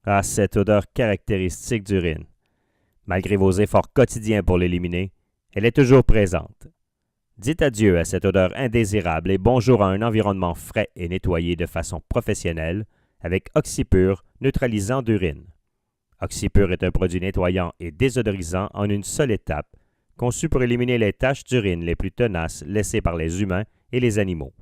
Ah, cette odeur caractéristique d'urine. Malgré vos efforts quotidiens pour l'éliminer, elle est toujours présente. Dites adieu à cette odeur indésirable et bonjour à un environnement frais et nettoyé de façon professionnelle avec Oxypure neutralisant d'urine. Oxypure est un produit nettoyant et désodorisant en une seule étape, conçu pour éliminer les taches d'urine les plus tenaces laissées par les humains et les animaux.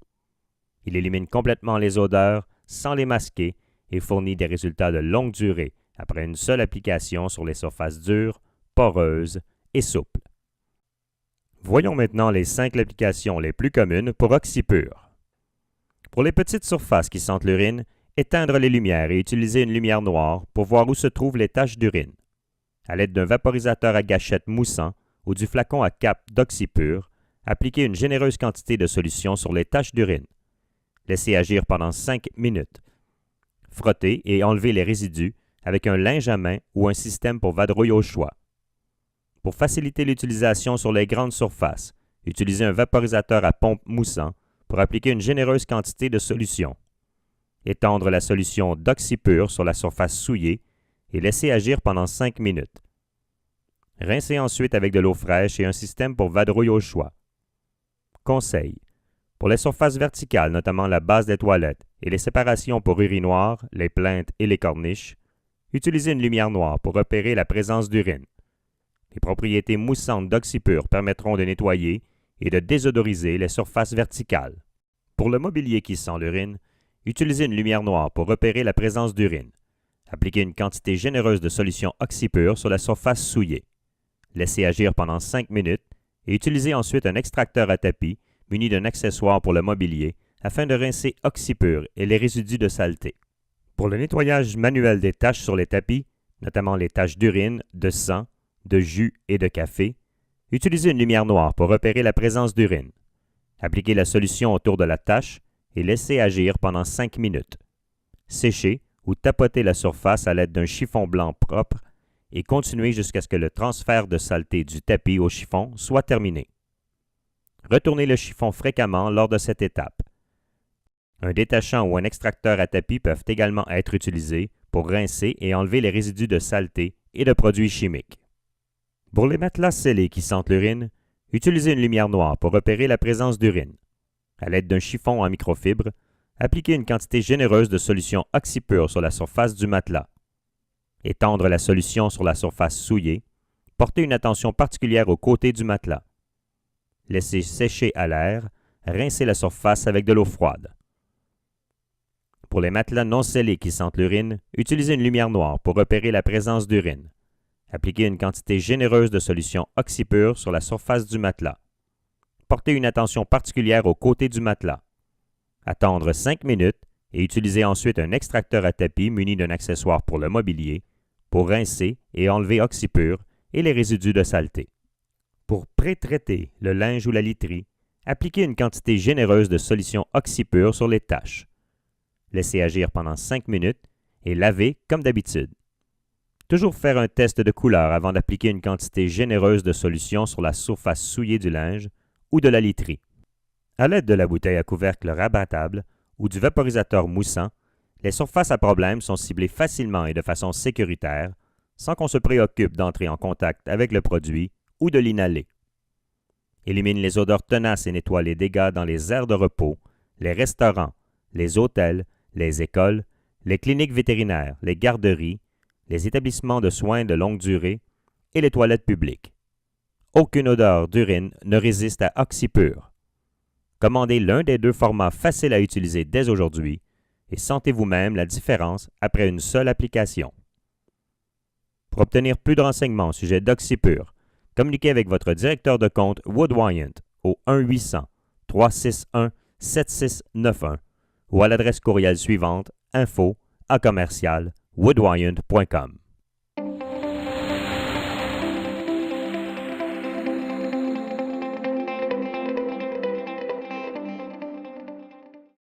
Il élimine complètement les odeurs sans les masquer et fournit des résultats de longue durée après une seule application sur les surfaces dures, poreuses et souples. Voyons maintenant les 5 applications les plus communes pour Oxypure. Pour les petites surfaces qui sentent l'urine, éteindre les lumières et utiliser une lumière noire pour voir où se trouvent les taches d'urine. À l'aide d'un vaporisateur à gâchette moussant ou du flacon à cap d'Oxypure, appliquez une généreuse quantité de solution sur les taches d'urine. Laissez agir pendant 5 minutes. Frottez et enlevez les résidus avec un linge à main ou un système pour vadrouille au choix. Pour faciliter l'utilisation sur les grandes surfaces, utilisez un vaporisateur à pompe moussant pour appliquer une généreuse quantité de solution. Étendre la solution d'Oxypure sur la surface souillée et laisser agir pendant 5 minutes. Rincez ensuite avec de l'eau fraîche et un système pour vadrouille au choix. Conseil. Pour les surfaces verticales, notamment la base des toilettes et les séparations pour urinoir, les plinthes et les corniches, utilisez une lumière noire pour repérer la présence d'urine. Les propriétés moussantes d'Oxypure permettront de nettoyer et de désodoriser les surfaces verticales. Pour le mobilier qui sent l'urine, utilisez une lumière noire pour repérer la présence d'urine. Appliquez une quantité généreuse de solution Oxypure sur la surface souillée. Laissez agir pendant 5 minutes et utilisez ensuite un extracteur à tapis muni d'un accessoire pour le mobilier afin de rincer Oxypure et les résidus de saleté. Pour le nettoyage manuel des taches sur les tapis, notamment les taches d'urine, de sang, de jus et de café, utilisez une lumière noire pour repérer la présence d'urine. Appliquez la solution autour de la tache et laissez agir pendant 5 minutes. Séchez ou tapotez la surface à l'aide d'un chiffon blanc propre et continuez jusqu'à ce que le transfert de saleté du tapis au chiffon soit terminé. Retournez le chiffon fréquemment lors de cette étape. Un détachant ou un extracteur à tapis peuvent également être utilisés pour rincer et enlever les résidus de saleté et de produits chimiques. Pour les matelas scellés qui sentent l'urine, utilisez une lumière noire pour repérer la présence d'urine. À l'aide d'un chiffon en microfibre, appliquez une quantité généreuse de solution Oxypure sur la surface du matelas. Étendre la solution sur la surface souillée. Portez une attention particulière aux côtés du matelas. Laissez sécher à l'air. Rincez la surface avec de l'eau froide. Pour les matelas non scellés qui sentent l'urine, utilisez une lumière noire pour repérer la présence d'urine. Appliquez une quantité généreuse de solution Oxypure sur la surface du matelas. Portez une attention particulière aux côtés du matelas. Attendre 5 minutes et utilisez ensuite un extracteur à tapis muni d'un accessoire pour le mobilier pour rincer et enlever Oxypure et les résidus de saleté. Pour pré-traiter le linge ou la literie, appliquez une quantité généreuse de solution Oxypure sur les taches. Laissez agir pendant 5 minutes et lavez comme d'habitude. Toujours faire un test de couleur avant d'appliquer une quantité généreuse de solution sur la surface souillée du linge ou de la literie. À l'aide de la bouteille à couvercle rabattable ou du vaporisateur moussant, les surfaces à problème sont ciblées facilement et de façon sécuritaire, sans qu'on se préoccupe d'entrer en contact avec le produit ou de l'inhaler. Élimine les odeurs tenaces et nettoie les dégâts dans les aires de repos, les restaurants, les hôtels, les écoles, les cliniques vétérinaires, les garderies, les établissements de soins de longue durée et les toilettes publiques. Aucune odeur d'urine ne résiste à Oxypure. Commandez l'un des 2 formats faciles à utiliser dès aujourd'hui et sentez vous-même la différence après une seule application. Pour obtenir plus de renseignements au sujet d'Oxypure, communiquez avec votre directeur de compte Wood Wyant au 1-800-361-7691 ou à l'adresse courriel suivante info@woodwyant.com.